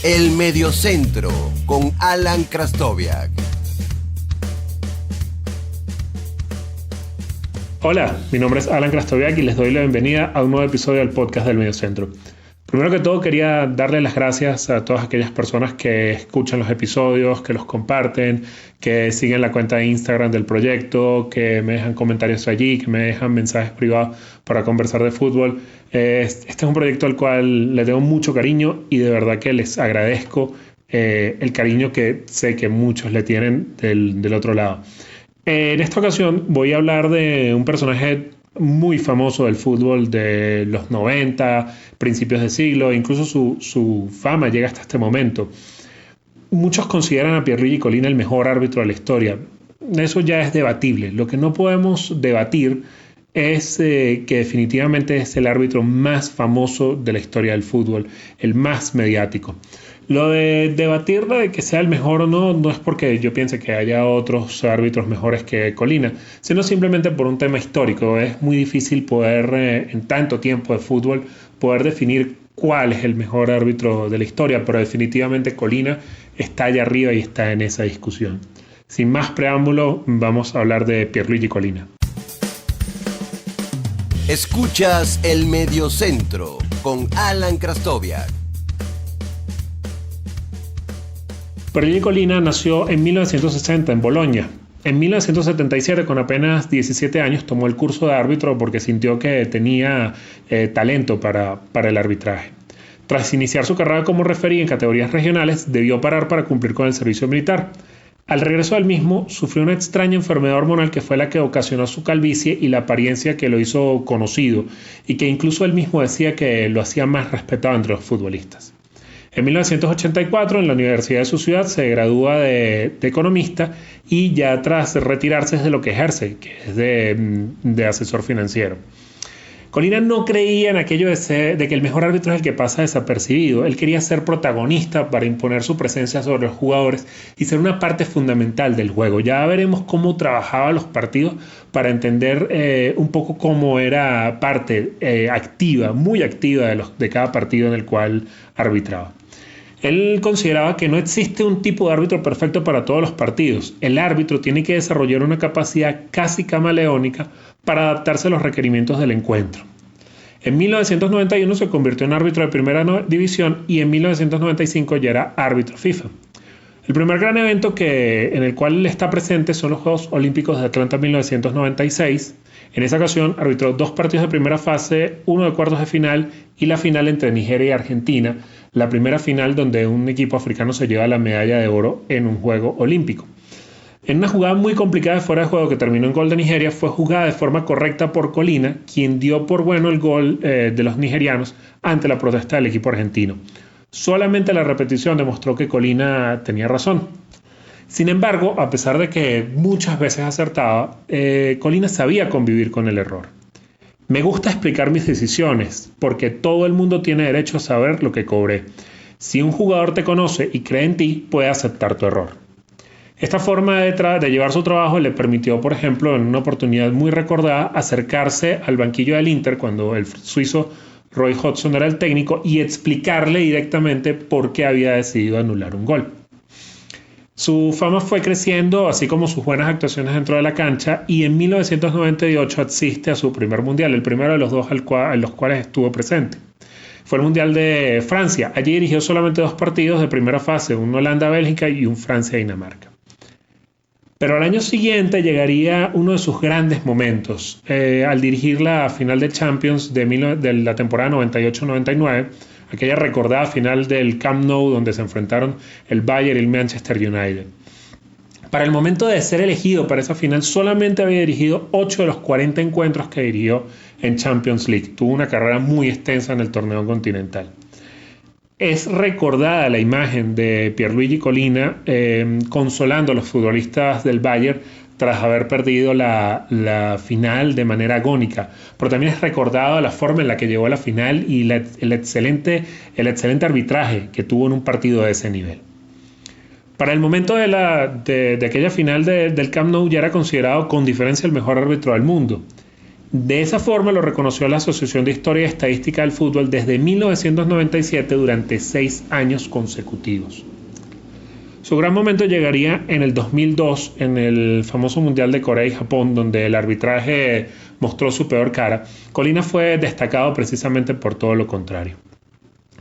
El Mediocentro con Alan Krastoviak. Hola, mi nombre es Alan Krastoviak y les doy la bienvenida a un nuevo episodio del podcast del Mediocentro. Primero que todo quería darle las gracias a todas aquellas personas que escuchan los episodios, que los comparten, que siguen la cuenta de Instagram del proyecto, que me dejan comentarios allí, que me dejan mensajes privados para conversar de fútbol. Este es un proyecto al cual le tengo mucho cariño y de verdad que les agradezco el cariño que sé que muchos le tienen del otro lado. En esta ocasión voy a hablar de un personaje muy famoso del fútbol de los 90, principios de siglo, incluso su fama llega hasta este momento. Muchos consideran a Pierluigi Collina el mejor árbitro de la historia. Eso ya es debatible. Lo que no podemos debatir es que definitivamente es el árbitro más famoso de la historia del fútbol, el más mediático. Lo de debatir de que sea el mejor o no, no es porque yo piense que haya otros árbitros mejores que Collina, sino simplemente por un tema histórico. Es muy difícil poder, en tanto tiempo de fútbol, poder definir cuál es el mejor árbitro de la historia, pero definitivamente Collina está allá arriba y está en esa discusión. Sin más preámbulo, vamos a hablar de Pierluigi Collina. Escuchas El Mediocentro con Alan Krastoviak. Pierluigi Collina nació en 1960 en Bolonia. En 1977, con apenas 17 años, tomó el curso de árbitro porque sintió que tenía talento para el arbitraje. Tras iniciar su carrera como referí en categorías regionales, debió parar para cumplir con el servicio militar. Al regreso del mismo, sufrió una extraña enfermedad hormonal que fue la que ocasionó su calvicie y la apariencia que lo hizo conocido, y que incluso él mismo decía que lo hacía más respetado entre los futbolistas. En 1984, en la universidad de su ciudad, se gradúa de economista y ya tras retirarse es de lo que ejerce, que es de asesor financiero. Collina no creía en aquello de que el mejor árbitro es el que pasa desapercibido. Él quería ser protagonista para imponer su presencia sobre los jugadores y ser una parte fundamental del juego. Ya veremos cómo trabajaba los partidos para entender un poco cómo era parte activa, muy activa de cada partido en el cual arbitraba. Él consideraba que no existe un tipo de árbitro perfecto para todos los partidos. El árbitro tiene que desarrollar una capacidad casi camaleónica para adaptarse a los requerimientos del encuentro. En 1991 se convirtió en árbitro de primera división y en 1995 ya era árbitro FIFA. El primer gran evento en el cual él está presente son los Juegos Olímpicos de Atlanta 1996. En esa ocasión arbitró 2 partidos de primera fase, 1 de cuartos de final y la final entre Nigeria y Argentina, la primera final donde un equipo africano se lleva la medalla de oro en un juego olímpico. En una jugada muy complicada de fuera de juego que terminó en gol de Nigeria, fue jugada de forma correcta por Collina, quien dio por bueno el gol de los nigerianos ante la protesta del equipo argentino. Solamente la repetición demostró que Collina tenía razón. Sin embargo, a pesar de que muchas veces acertaba, Collina sabía convivir con el error. Me gusta explicar mis decisiones, porque todo el mundo tiene derecho a saber lo que cobré. Si un jugador te conoce y cree en ti, puede aceptar tu error. Esta forma de llevar su trabajo le permitió, por ejemplo, en una oportunidad muy recordada, acercarse al banquillo del Inter cuando el suizo Roy Hodgson era el técnico y explicarle directamente por qué había decidido anular un gol. Su fama fue creciendo, así como sus buenas actuaciones dentro de la cancha, y en 1998 asiste a su primer mundial, el primero de los 2 en los cuales estuvo presente. Fue el Mundial de Francia. Allí dirigió solamente 2 partidos de primera fase, un Holanda-Bélgica y un Francia-Dinamarca. Pero al año siguiente llegaría uno de sus grandes momentos, al dirigir la final de Champions de la temporada 98-99, aquella recordada final del Camp Nou donde se enfrentaron el Bayern y el Manchester United. Para el momento de ser elegido para esa final, solamente había dirigido 8 de los 40 encuentros que dirigió en Champions League. Tuvo una carrera muy extensa en el torneo continental. Es recordada la imagen de Pierluigi Collina consolando a los futbolistas del Bayern tras haber perdido la final de manera agónica, pero también es recordada la forma en la que llegó a la final y el excelente arbitraje que tuvo en un partido de ese nivel. Para el momento de aquella final del Camp Nou ya era considerado con diferencia el mejor árbitro del mundo. De esa forma lo reconoció la Asociación de Historia y Estadística del Fútbol desde 1997 durante 6 años consecutivos. Su gran momento llegaría en el 2002, en el famoso Mundial de Corea y Japón, donde el arbitraje mostró su peor cara. Colina fue destacado precisamente por todo lo contrario.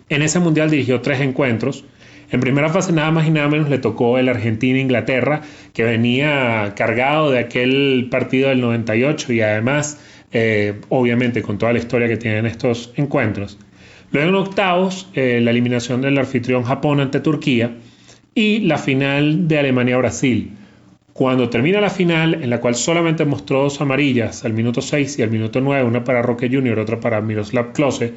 En ese Mundial dirigió 3 encuentros. En primera fase nada más y nada menos le tocó el Argentina-Inglaterra, que venía cargado de aquel partido del 98 y además, obviamente, con toda la historia que tienen estos encuentros. Luego en octavos, la eliminación del anfitrión Japón ante Turquía y la final de Alemania-Brasil. Cuando termina la final, en la cual solamente mostró 2 amarillas al minuto 6 y al minuto 9, una para Roque Jr., otra para Miroslav Klose,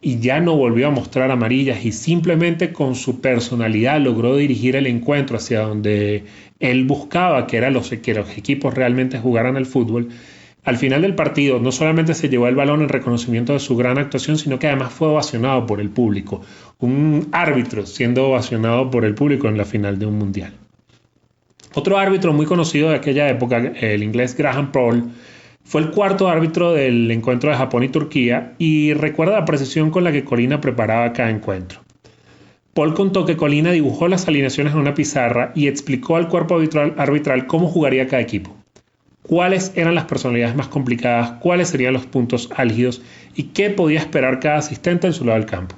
y ya no volvió a mostrar amarillas y simplemente con su personalidad logró dirigir el encuentro hacia donde él buscaba, que los equipos realmente jugaran al fútbol. Al final del partido no solamente se llevó el balón en reconocimiento de su gran actuación, sino que además fue ovacionado por el público. Un árbitro siendo ovacionado por el público en la final de un mundial. Otro árbitro muy conocido de aquella época, el inglés Graham Poll, fue el cuarto árbitro del encuentro de Japón y Turquía y recuerda la precisión con la que Colina preparaba cada encuentro. Paul contó que Colina dibujó las alineaciones en una pizarra y explicó al cuerpo arbitral cómo jugaría cada equipo, cuáles eran las personalidades más complicadas, cuáles serían los puntos álgidos y qué podía esperar cada asistente en su lado del campo.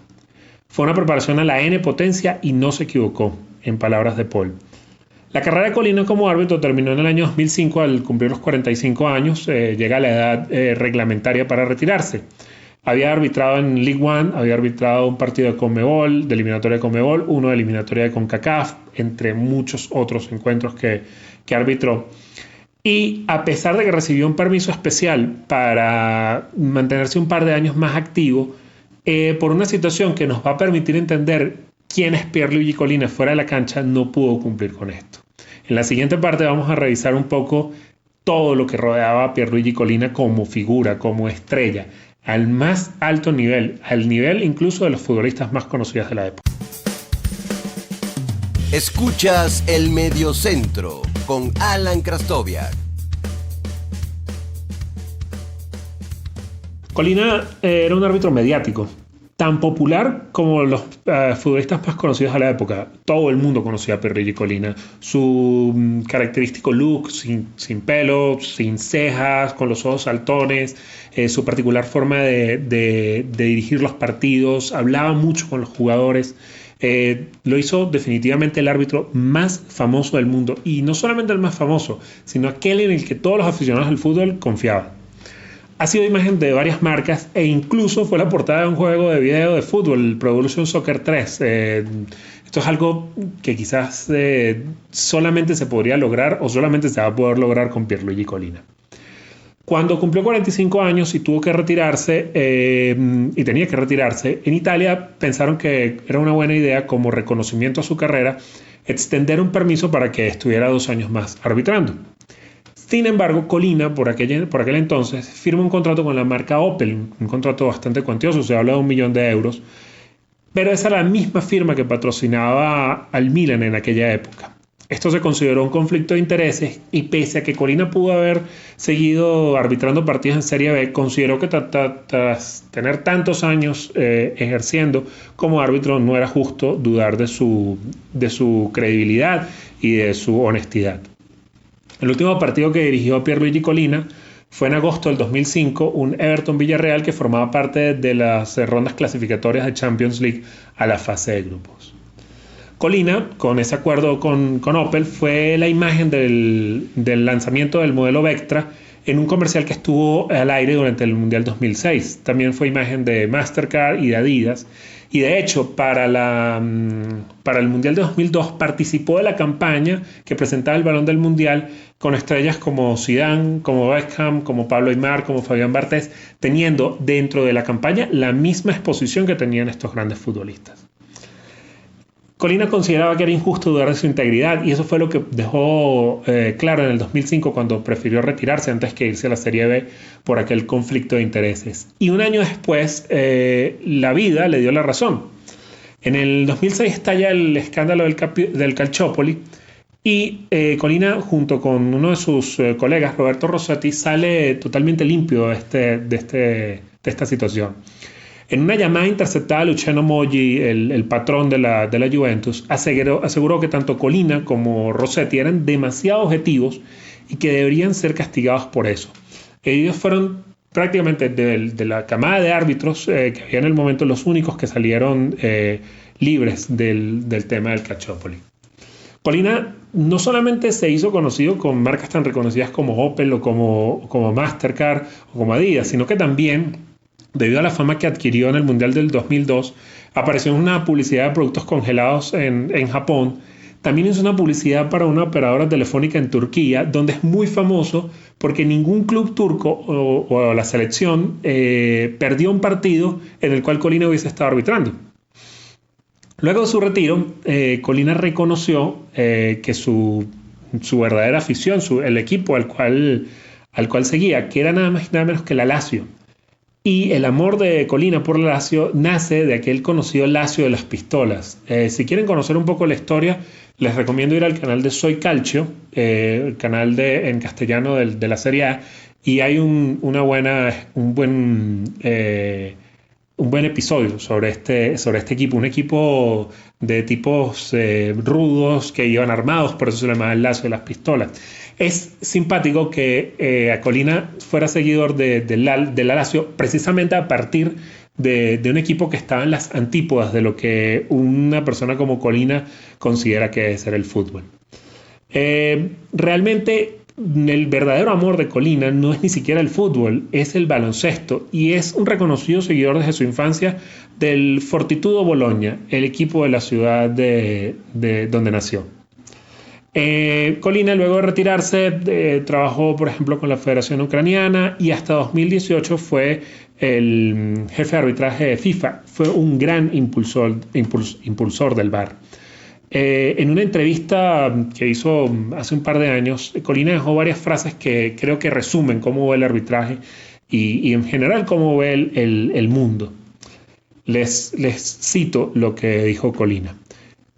Fue una preparación a la N potencia y no se equivocó, en palabras de Paul. La carrera de Colina como árbitro terminó en el año 2005 al cumplir los 45 años, llega a la edad reglamentaria para retirarse. Había arbitrado en League One, había arbitrado un partido de Conmebol, de eliminatoria de Conmebol, uno de eliminatoria de CONCACAF, entre muchos otros encuentros que arbitró. Y a pesar de que recibió un permiso especial para mantenerse un par de años más activo, por una situación que nos va a permitir entender quién es Pierluigi Colina fuera de la cancha, no pudo cumplir con esto. En la siguiente parte vamos a revisar un poco todo lo que rodeaba a Pierluigi Colina como figura, como estrella, al más alto nivel, al nivel incluso de los futbolistas más conocidos de la época. Escuchas El Mediocentro con Alan Krastoviak. Colina era un árbitro mediático, tan popular como los futbolistas más conocidos de la época. Todo el mundo conocía a Pierluigi Colina. Su característico look, sin pelo, sin cejas, con los ojos saltones, su particular forma de dirigir los partidos, hablaba mucho con los jugadores. Lo hizo definitivamente el árbitro más famoso del mundo. Y no solamente el más famoso, sino aquel en el que todos los aficionados del fútbol confiaban. Ha sido imagen de varias marcas e incluso fue la portada de un juego de video de fútbol, el Pro Evolution Soccer 3. Esto es algo que quizás solamente se podría lograr o solamente se va a poder lograr con Pierluigi Colina. Cuando cumplió 45 años y tuvo que retirarse, y tenía que retirarse, en Italia pensaron que era una buena idea, como reconocimiento a su carrera, extender un permiso para que estuviera 2 años más arbitrando. Sin embargo, Colina, por aquel entonces, firma un contrato con la marca Opel, un contrato bastante cuantioso, se habla de €1.000.000, pero esa era la misma firma que patrocinaba al Milan en aquella época. Esto se consideró un conflicto de intereses y pese a que Colina pudo haber seguido arbitrando partidos en Serie B, consideró que tras tener tantos años ejerciendo como árbitro no era justo dudar de su credibilidad y de su honestidad. El último partido que dirigió Pierluigi Colina fue en agosto del 2005, un Everton Villarreal que formaba parte de las rondas clasificatorias de Champions League a la fase de grupos. Colina, con ese acuerdo con Opel, fue la imagen del lanzamiento del modelo Vectra en un comercial que estuvo al aire durante el Mundial 2006. También fue imagen de Mastercard y de Adidas. Y de hecho, para el Mundial de 2002 participó de la campaña que presentaba el balón del Mundial con estrellas como Zidane, como Beckham, como Pablo Aimar, como Fabián Barthez, teniendo dentro de la campaña la misma exposición que tenían estos grandes futbolistas. Colina consideraba que era injusto dudar de su integridad y eso fue lo que dejó claro en el 2005 cuando prefirió retirarse antes que irse a la Serie B por aquel conflicto de intereses. Y un año después la vida le dio la razón. En el 2006 estalla el escándalo del Calciopoli Y Colina, junto con uno de sus colegas, Roberto Rossetti, sale totalmente limpio de esta situación. En una llamada interceptada a Luciano Moggi, el patrón de la Juventus, aseguró que tanto Colina como Rossetti eran demasiado objetivos y que deberían ser castigados por eso. Ellos fueron prácticamente de la camada de árbitros que había en el momento los únicos que salieron libres del tema del Calciopoli. Colina no solamente se hizo conocido con marcas tan reconocidas como Opel o como Mastercard o como Adidas, sino que también, debido a la fama que adquirió en el Mundial del 2002, apareció en una publicidad de productos congelados en Japón. También hizo una publicidad para una operadora telefónica en Turquía, donde es muy famoso porque ningún club turco o la selección perdió un partido en el cual Colina hubiese estado arbitrando. Luego de su retiro, Colina reconoció que su verdadera afición, el equipo al cual seguía, que era nada más y nada menos que la Lazio. Y el amor de Colina por la Lazio nace de aquel conocido Lazio de las pistolas. Si quieren conocer un poco la historia, les recomiendo ir al canal de Soy Calcio, el canal en castellano de la Serie A, y hay un buen episodio sobre este equipo, un equipo de tipos rudos que iban armados, por eso se llama el Lazio de las pistolas. Es simpático que a Colina fuera seguidor de la Lazio precisamente a partir de un equipo que estaba en las antípodas de lo que una persona como Colina considera que debe ser el fútbol. Realmente el verdadero amor de Colina no es ni siquiera el fútbol, es el baloncesto, y es un reconocido seguidor desde su infancia del Fortitudo Bologna, el equipo de la ciudad de donde nació. Colina, luego de retirarse, trabajó, por ejemplo, con la Federación Ucraniana y hasta 2018 fue el jefe de arbitraje de FIFA. Fue un gran impulsor del VAR. En una entrevista que hizo hace un par de años, Colina dejó varias frases que creo que resumen cómo ve el arbitraje y en general cómo ve el mundo. Les cito lo que dijo Colina.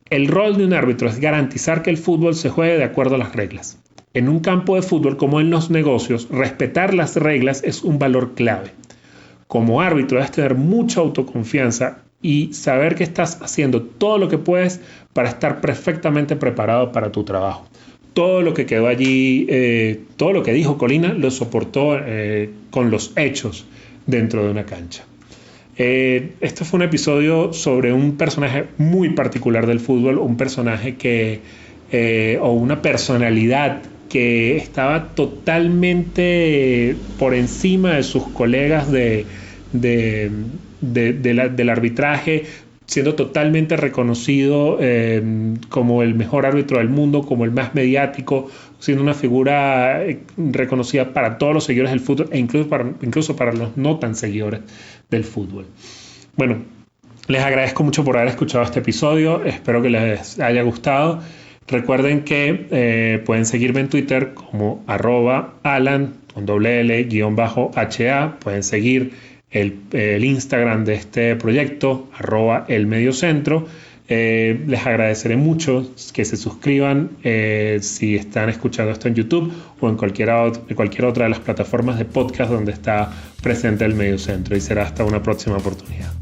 El rol de un árbitro es garantizar que el fútbol se juegue de acuerdo a las reglas. En un campo de fútbol como en los negocios, respetar las reglas es un valor clave. Como árbitro debes tener mucha autoconfianza y saber que estás haciendo todo lo que puedes para estar perfectamente preparado para tu trabajo. Todo lo que quedó allí, todo lo que dijo Colina lo soportó con los hechos dentro de una cancha. Este fue un episodio sobre un personaje muy particular del fútbol, un personaje o una personalidad que estaba totalmente por encima de sus colegas del arbitraje, siendo totalmente reconocido como el mejor árbitro del mundo, como el más mediático, siendo una figura reconocida para todos los seguidores del fútbol e incluso para los no tan seguidores del fútbol. Bueno, les agradezco mucho por haber escuchado este episodio, espero que les haya gustado. Recuerden que pueden seguirme en Twitter como @Alan_HA, pueden seguir el Instagram de este proyecto, @elmediocentro. Les agradeceré mucho que se suscriban si están escuchando esto en YouTube o en cualquier otra de las plataformas de podcast donde está presente el Mediocentro, y será hasta una próxima oportunidad.